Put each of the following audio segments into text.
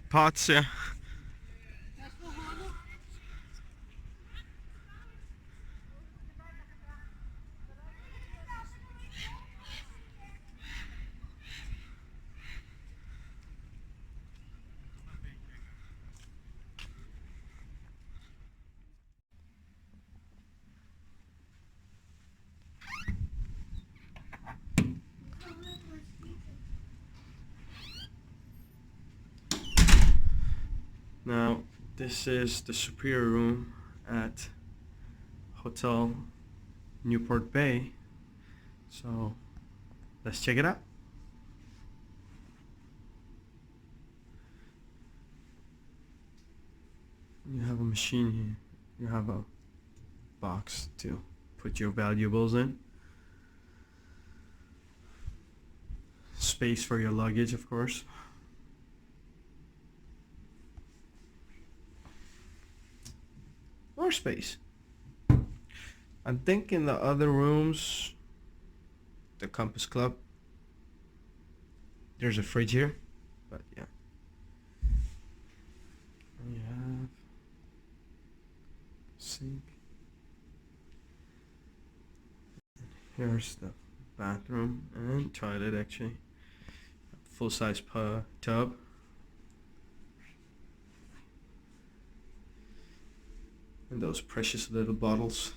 Pots, yeah. Now, this is the superior room at Hotel Newport Bay. So, let's check it out. You have a machine here. You have a box to put your valuables in. Space for your luggage, of course. More space. I think in the other rooms, the Compass Club, there's a fridge here, but yeah. We have sink. Here's the bathroom and toilet, actually. Full-size tub. And those precious little bottles.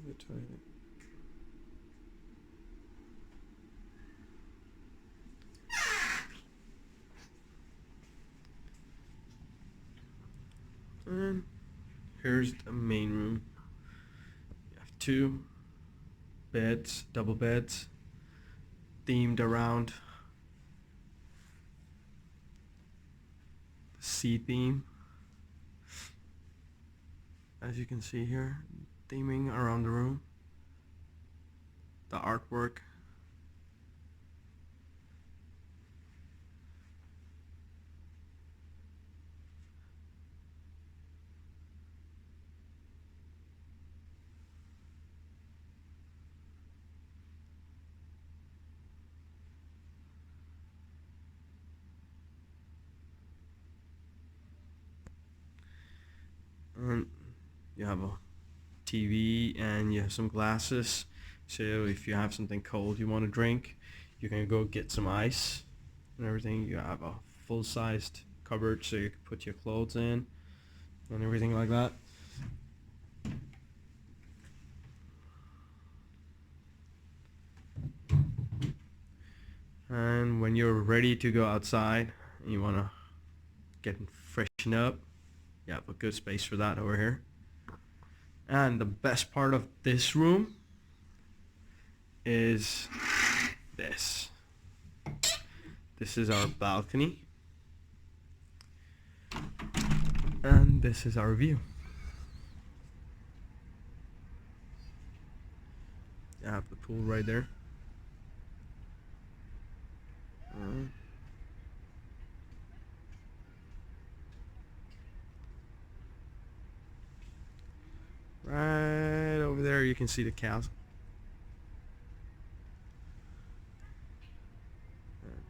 The toilet. And here's the main room. You have two beds, double beds, themed around the sea theme. As you can see here, theming around the room, the artwork. And you have a TV and you have some glasses, so if you have something cold you want to drink, you can go get some ice and everything. You have a full-sized cupboard so you can put your clothes in and everything like that. And when you're ready to go outside and you want to get freshen up, you have a good space for that over here. And the best part of this room is this. This is our balcony. And this is our view. You have the pool right there. Right over there you can see the cows.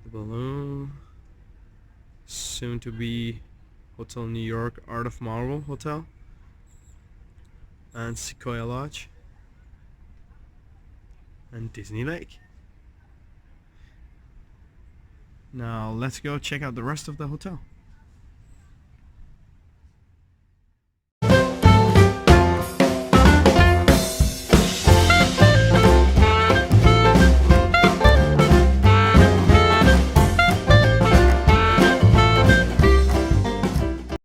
The balloon. Soon to be Hotel New York Art of Marble Hotel. And Sequoia Lodge. And Disney Lake. Now let's go check out the rest of the hotel.